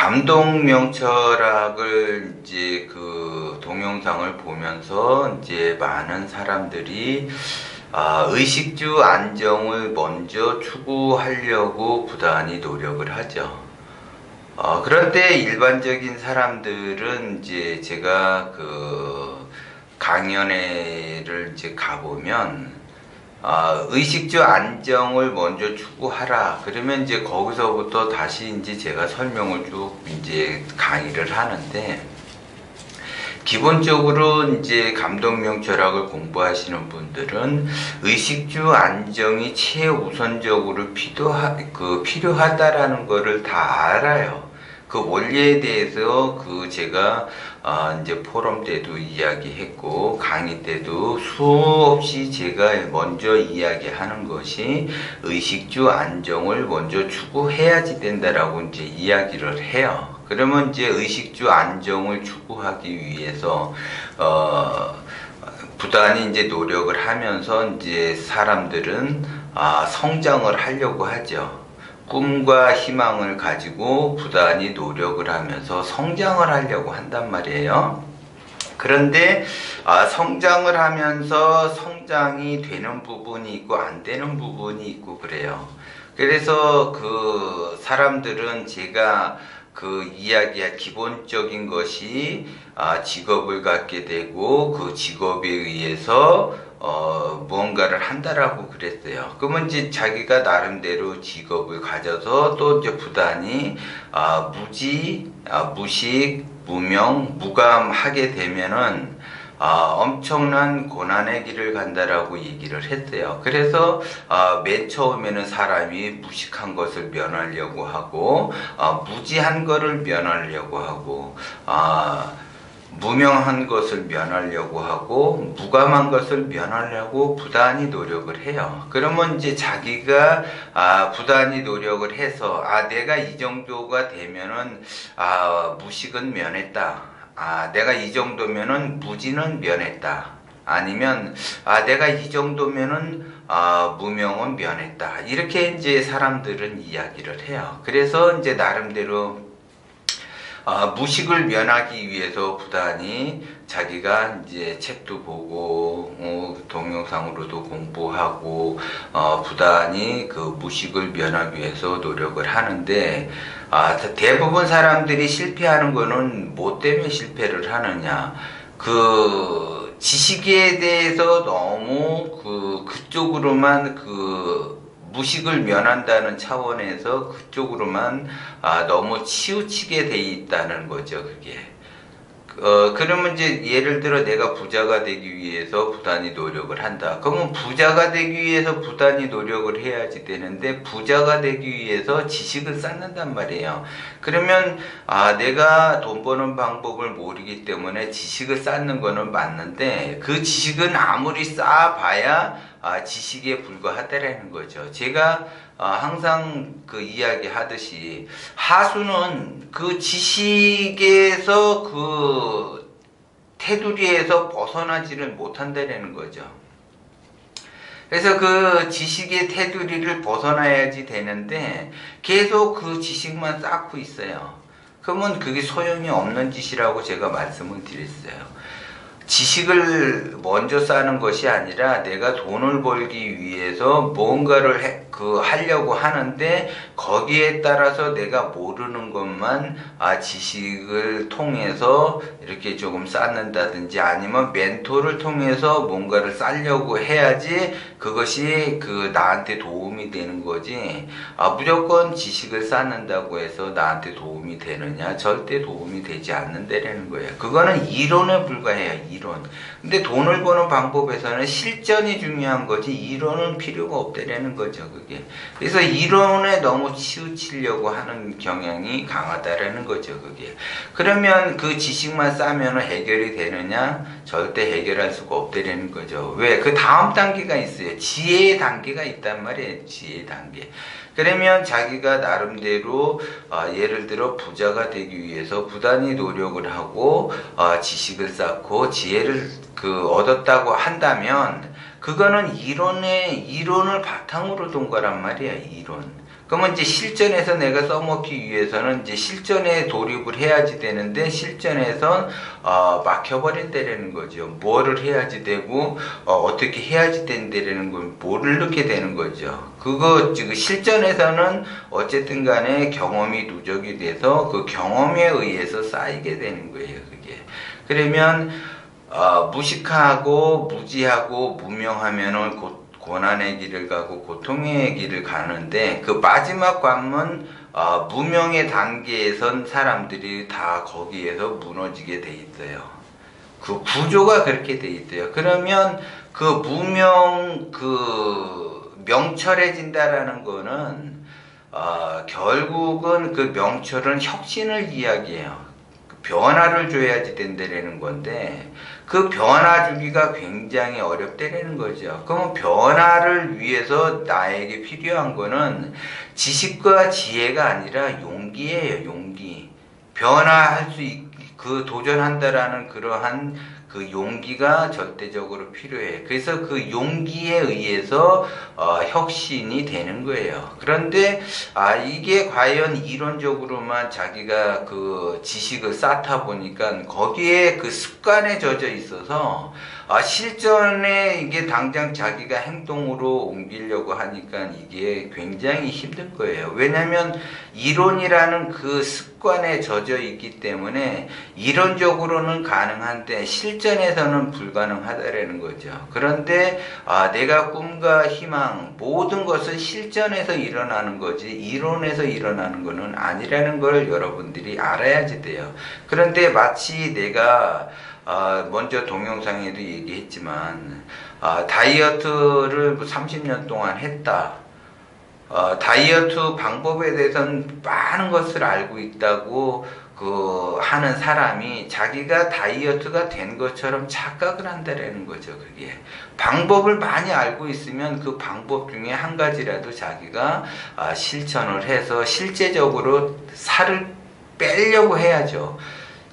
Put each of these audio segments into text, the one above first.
감동 명철학을 이제 그 동영상을 보면서 이제 많은 사람들이 의식주 안정을 먼저 추구하려고 부단히 노력을 하죠. 그런데 일반적인 사람들은 이제 제가 그 강연회를 이제 가보면 의식주 안정을 먼저 추구하라. 그러면 이제 거기서부터 다시 이제 제가 설명을 쭉 이제 강의를 하는데, 기본적으로 이제 감독명철학을 공부하시는 분들은 의식주 안정이 최우선적으로 필요하다라는 거를 다 알아요. 그 원리에 대해서 제가 이제 포럼 때도 이야기했고 강의 때도 수없이 제가 먼저 이야기하는 것이 의식주 안정을 먼저 추구해야지 된다라고 이제 이야기를 해요. 그러면 이제 의식주 안정을 추구하기 위해서 부단히 이제 노력을 하면서 이제 사람들은 성장을 하려고 하죠. 꿈과 희망을 가지고 부단히 노력을 하면서 성장을 하려고 한단 말이에요. 그런데 성장을 하면서 성장이 되는 부분이 있고 안 되는 부분이 있고 그래요. 그래서 그 사람들은 제가 그 이야기할 기본적인 것이 직업을 갖게 되고 그 직업에 의해서 무언가를 한다라고 그랬어요. 그러면 이제 자기가 나름대로 직업을 가져서 또 이제 부단히 무식, 무명, 무감하게 되면은 엄청난 고난의 길을 간다라고 얘기를 했어요. 그래서 맨 처음에는 사람이 무식한 것을 면하려고 하고 무지한 것을 면하려고 하고 무명한 것을 면하려고 하고 무감한 것을 면하려고 부단히 노력을 해요. 그러면 이제 자기가 부단히 노력을 해서 내가 이 정도가 되면은 무식은 면했다. 내가 이 정도면은 무지는 면했다. 아니면 내가 이 정도면은 무명은 면했다. 이렇게 이제 사람들은 이야기를 해요. 그래서 이제 나름대로 무식을 면하기 위해서 부단히 자기가 이제 책도 보고 동영상으로도 공부하고 부단히 그 무식을 면하기 위해서 노력을 하는데, 대부분 사람들이 실패하는 거는 뭐 때문에 실패를 하느냐, 그 지식에 대해서 너무 그쪽으로만 무식을 면한다는 차원에서 그쪽으로만 너무 치우치게 돼 있다는 거죠, 그게. 그러면 이제 예를 들어 내가 부자가 되기 위해서 부단히 노력을 한다. 그러면 부자가 되기 위해서 부단히 노력을 해야지 되는데, 부자가 되기 위해서 지식을 쌓는단 말이에요. 그러면 내가 돈 버는 방법을 모르기 때문에 지식을 쌓는 거는 맞는데, 그 지식은 아무리 쌓아봐야 지식에 불과하다라는 거죠. 제가 항상 그 이야기 하듯이 하수는 그 지식에서 그 테두리에서 벗어나지를 못한다라는 거죠. 그래서 그 지식의 테두리를 벗어나야지 되는데 계속 그 지식만 쌓고 있어요. 그러면 그게 소용이 없는 짓이라고 제가 말씀을 드렸어요. 지식을 먼저 쌓는 것이 아니라 내가 돈을 벌기 위해서 무언가를 하려고 하는데, 거기에 따라서 내가 모르는 것만 지식을 통해서 이렇게 조금 쌓는다든지 아니면 멘토를 통해서 뭔가를 쌓려고 해야지 그것이 나한테 도움이 되는 거지, 무조건 지식을 쌓는다고 해서 나한테 도움이 되느냐? 절대 도움이 되지 않는다라는 거예요. 그거는 이론에 불과해요, 이론. 근데 돈을 버는 방법에서는 실전이 중요한 거지 이론은 필요가 없다라는 거죠, 그게. 그래서 이론에 너무 치우치려고 하는 경향이 강하다라는 거죠, 그게. 그러면 그 지식만 쌓으면 해결이 되느냐? 절대 해결할 수가 없다라는 거죠. 왜? 그 다음 단계가 있어요. 지혜의 단계가 있단 말이에요, 지혜의 단계. 그러면 자기가 나름대로 예를 들어 부자가 되기 위해서 부단히 노력을 하고 지식을 쌓고 지혜를 얻었다고 한다면, 그거는 이론을 바탕으로 둔 거란 말이야, 이론. 그러면 이제 실전에서 내가 써먹기 위해서는 이제 실전에 돌입을 해야지 되는데 실전에선 막혀버린다라는 거죠. 뭐를 해야지 되고 어떻게 해야지 된다라는 걸 모르게 되는 거죠. 그거 지금 실전에서는 어쨌든 간에 경험이 누적이 돼서 그 경험에 의해서 쌓이게 되는 거예요. 그게. 그러면 무식하고 무지하고 무명하면은 고난의 길을 가고 고통의 길을 가는데 그 마지막 관문 무명의 단계에선 사람들이 다 거기에서 무너지게 돼 있어요. 그 구조가 그렇게 돼 있어요. 그러면 그 무명 명철해진다라는 거는 결국은 그 명철은 혁신을 이야기해요. 변화를 줘야지 된다라는 건데 그 변화 주기가 굉장히 어렵다라는 거죠. 그럼 변화를 위해서 나에게 필요한 거는 지식과 지혜가 아니라 용기예요. 용기. 변화할 수 도전한다라는 그러한 그 용기가 절대적으로 필요해. 그래서 그 용기에 의해서 혁신이 되는 거예요. 그런데 이게 과연 이론적으로만 자기가 그 지식을 쌓다 보니까 거기에 그 습관에 젖어 있어서 실전에 이게 당장 자기가 행동으로 옮기려고 하니까 이게 굉장히 힘든 거예요. 왜냐하면 이론이라는 그 습관에 젖어 있기 때문에 이론적으로는 가능한데 실전에서는 불가능하다라는 거죠. 그런데 내가 꿈과 희망 모든 것은 실전에서 일어나는 거지 이론에서 일어나는 것은 아니라는 걸 여러분들이 알아야지 돼요. 그런데 마치 내가 먼저 동영상에도 얘기했지만 다이어트를 30년 동안 했다. 다이어트 방법에 대해서는 많은 것을 알고 있다고 하는 사람이 자기가 다이어트가 된 것처럼 착각을 한다라는 거죠. 그게 방법을 많이 알고 있으면 그 방법 중에 한 가지라도 자기가 실천을 해서 실제적으로 살을 빼려고 해야죠.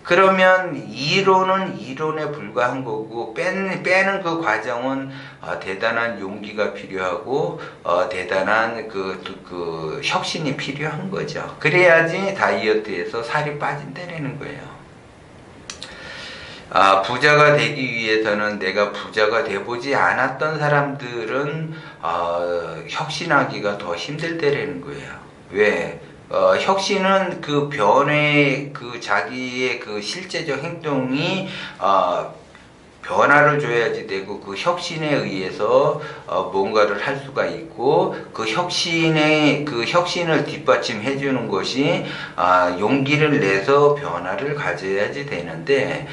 그러면 이론은 이론에 불과한 거고 빼는 그 과정은 대단한 용기가 필요하고 대단한 그 혁신이 필요한 거죠. 그래야지 다이어트에서 살이 빠진다는 거예요. 부자가 되기 위해서는 내가 부자가 돼보지 않았던 사람들은 혁신하기가 더 힘들다는 거예요. 왜? 혁신은 그 변의 자기의 그 실제적 행동이 변화를 줘야지 되고 그 혁신에 의해서 뭔가를 할 수가 있고 그 혁신을 뒷받침해 주는 것이 용기를 내서 변화를 가져야지 되는데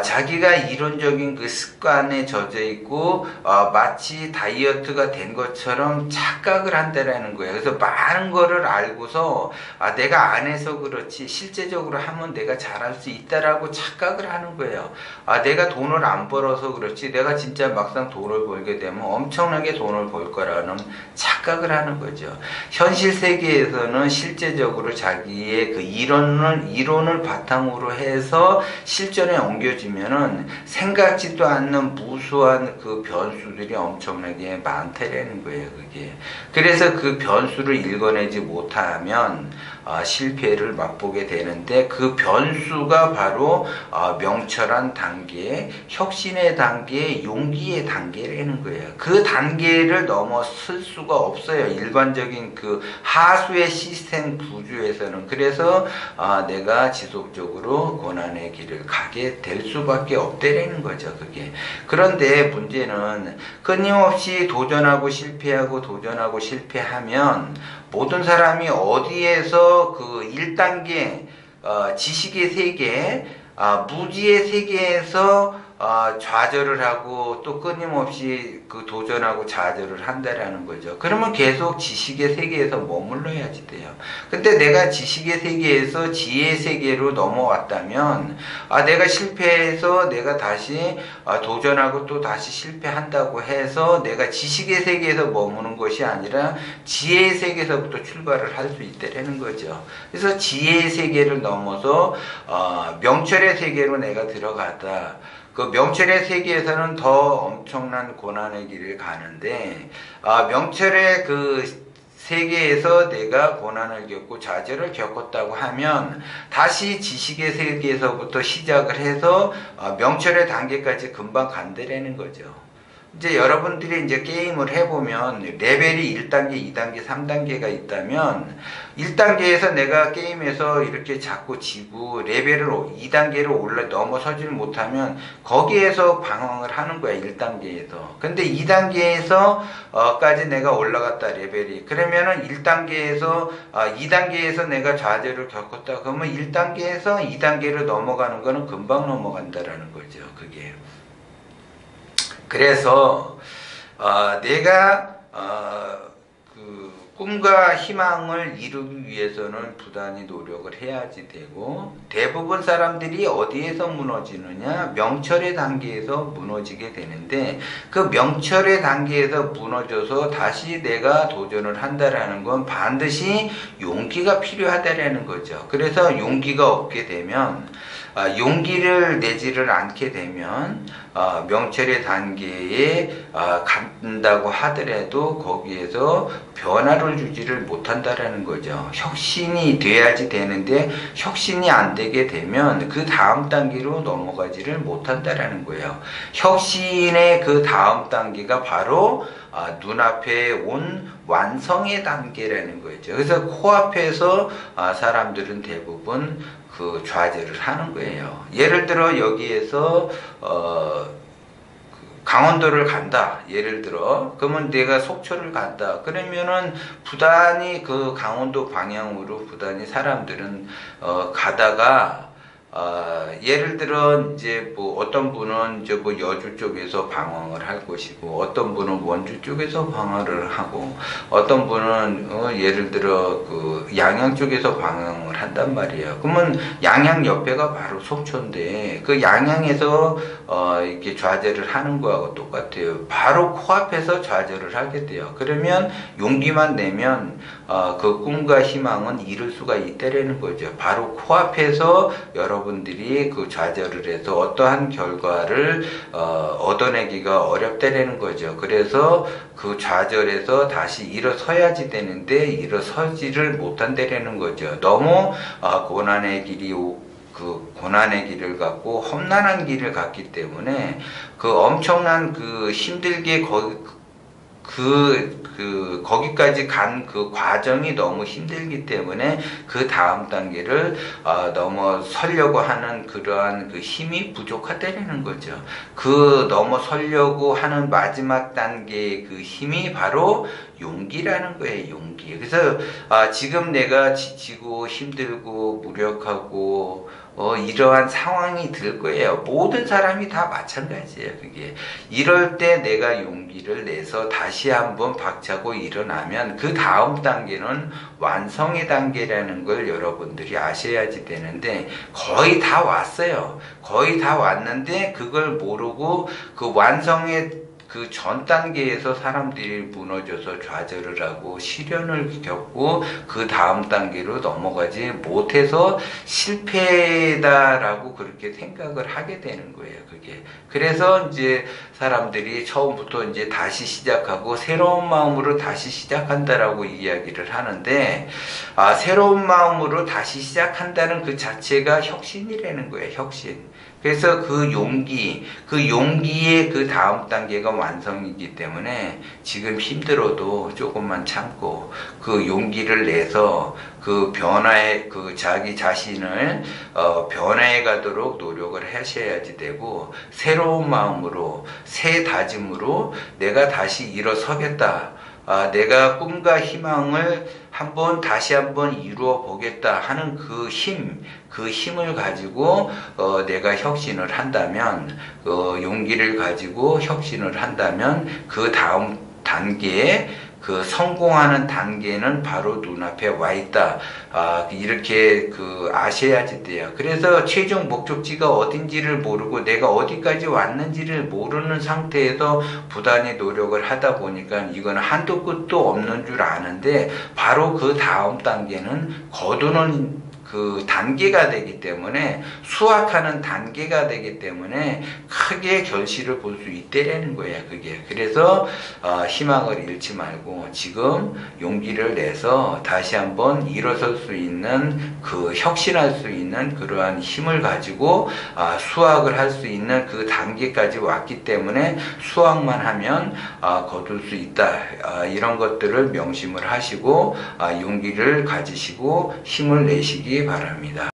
자기가 이론적인 그 습관에 젖어 있고 마치 다이어트가 된 것처럼 착각을 한다라는 거예요. 그래서 많은 거를 알고서 내가 안 해서 그렇지 실제적으로 하면 내가 잘할 수 있다라고 착각을 하는 거예요. 내가 돈을 안 벌어서 그렇지 내가 진짜 막상 돈을 벌게 되면 엄청나게 돈을 벌 거라는 착각을 하는 거죠. 현실 세계에서는 실제적으로 자기의 그 이론을 바탕으로 해서 실전에 옮겨지면은 생각지도 않는 무수한 그 변수들이 엄청나게 많다라는 거예요. 그게. 그래서 그 변수를 읽어내지 못하면 실패를 맛보게 되는데 그 변수가 바로 명철한 단계, 혁신의 단계, 용기의 단계라는 거예요. 그 단계를 넘어설 수가 없어요. 일반적인 그 하수의 시스템 구조에서는. 그래서 내가 지속적으로 고난의 길을 가게 될 수밖에 없다라는 거죠. 그게. 그런데 문제는 끊임없이 도전하고 실패하면 모든 사람이 어디에서 그 1단계 지식의 세계, 무지의 세계에서 좌절을 하고 또 끊임없이 그 도전하고 좌절을 한다라는 거죠. 그러면 계속 지식의 세계에서 머물러야지 돼요. 근데 내가 지식의 세계에서 지혜의 세계로 넘어왔다면 내가 실패해서 내가 다시 도전하고 또 다시 실패한다고 해서 내가 지식의 세계에서 머무는 것이 아니라 지혜의 세계에서부터 출발을 할 수 있다라는 거죠. 그래서 지혜의 세계를 넘어서 명철의 세계로 내가 들어가다. 그 명철의 세계에서는 더 엄청난 고난의 길을 가는데 명철의 그 세계에서 내가 고난을 겪고 좌절을 겪었다고 하면 다시 지식의 세계에서부터 시작을 해서 명철의 단계까지 금방 간다라는 거죠. 이제 여러분들이 이제 게임을 해보면 레벨이 1단계, 2단계, 3단계가 있다면 1단계에서 내가 게임에서 이렇게 자꾸 지고 레벨을 2단계로 넘어서질 못하면 거기에서 방황을 하는 거야. 1단계에서. 근데 2단계에서 까지 내가 올라갔다 레벨이. 그러면은 1단계에서 2단계에서 내가 좌절을 겪었다 그러면 1단계에서 2단계로 넘어가는 거는 금방 넘어간다라는 거죠. 그게. 그래서 내가 그 꿈과 희망을 이루기 위해서는 부단히 노력을 해야지 되고, 대부분 사람들이 어디에서 무너지느냐, 명철의 단계에서 무너지게 되는데, 그 명철의 단계에서 무너져서 다시 내가 도전을 한다라는 건 반드시 용기가 필요하다라는 거죠. 그래서 용기가 없게 되면, 용기를 내지를 않게 되면 명철의 단계에 간다고 하더라도 거기에서 변화를 주지를 못한다라는 거죠. 혁신이 돼야지 되는데 혁신이 안 되게 되면 그 다음 단계로 넘어가지를 못한다라는 거예요. 혁신의 그 다음 단계가 바로 눈앞에 온 완성의 단계라는 거죠. 그래서 코앞에서 사람들은 대부분 그 좌절을 하는 거예요. 예를 들어 여기에서 강원도를 간다. 예를 들어 그러면 내가 속초를 간다. 그러면은 부단히 그 강원도 방향으로 부단히 사람들은 가다가 예를 들어 이제 뭐 어떤 분은 이제 뭐 여주 쪽에서 방황을 할 것이고, 어떤 분은 원주 쪽에서 방황을 하고, 어떤 분은 예를 들어 그 양양 쪽에서 방황을 한단 말이에요. 그러면 양양 옆에가 바로 속초인데 그 양양에서 이렇게 좌절을 하는 거하고 똑같아요. 바로 코앞에서 좌절을 하게 돼요. 그러면 용기만 내면 그 꿈과 희망은 이룰 수가 있다라는 거죠. 바로 코앞에서 여러분들이 그 좌절을 해서 어떠한 결과를 얻어내기가 어렵다라는 거죠. 그래서 그 좌절에서 다시 일어서야지 되는데 일어서지를 못한다라는 거죠. 너무 고난의 길이 그 고난의 길을 갖고 험난한 길을 갔기 때문에 그 엄청난 그 힘들게 거기까지 간 그 과정이 너무 힘들기 때문에 그 다음 단계를 넘어서려고 하는 그러한 그 힘이 부족하다는 거죠. 그 넘어서려고 하는 마지막 단계의 그 힘이 바로 용기라는 거예요. 용기. 그래서 지금 내가 지치고 힘들고 무력하고 이러한 상황이 들 거예요. 모든 사람이 다 마찬가지예요. 그게 이럴 때 내가 용기를 내서 다시 한번 박차고 일어나면 그 다음 단계는 완성의 단계라는 걸 여러분들이 아셔야지 되는데, 거의 다 왔어요. 거의 다 왔는데 그걸 모르고 그 완성의 그 전 단계에서 사람들이 무너져서 좌절을 하고 시련을 겪고 그 다음 단계로 넘어가지 못해서 실패다라고 그렇게 생각을 하게 되는 거예요. 그게. 그래서 이제 사람들이 처음부터 이제 다시 시작하고 새로운 마음으로 다시 시작한다라고 이야기를 하는데, 새로운 마음으로 다시 시작한다는 그 자체가 혁신이라는 거예요. 혁신. 그래서 그 용기의 그 다음 단계가 완성이기 때문에 지금 힘들어도 조금만 참고 그 용기를 내서 그 변화에 그 자기 자신을 변화해 가도록 노력을 하셔야지 되고, 새로운 마음으로 새 다짐으로 내가 다시 일어서겠다. 내가 꿈과 희망을 다시 한번 이루어 보겠다 하는 그 힘을 가지고 내가 혁신을 한다면, 용기를 가지고 혁신을 한다면 그 다음 단계에 그 성공하는 단계는 바로 눈앞에 와 있다. 이렇게 아셔야지 돼요. 그래서 최종 목적지가 어딘지를 모르고 내가 어디까지 왔는지를 모르는 상태에서 부단히 노력을 하다 보니까 이거는 한도 끝도 없는 줄 아는데, 바로 그 다음 단계는 거두는 그 단계가 되기 때문에, 수확하는 단계가 되기 때문에 크게 결실을 볼 수 있다라는 거예요. 그게. 그래서 희망을 잃지 말고 지금 용기를 내서 다시 한번 일어설 수 있는, 그 혁신할 수 있는 그러한 힘을 가지고 수확을 할 수 있는 그 단계까지 왔기 때문에 수확만 하면 거둘 수 있다. 이런 것들을 명심을 하시고 용기를 가지시고 힘을 내시기 바랍니다.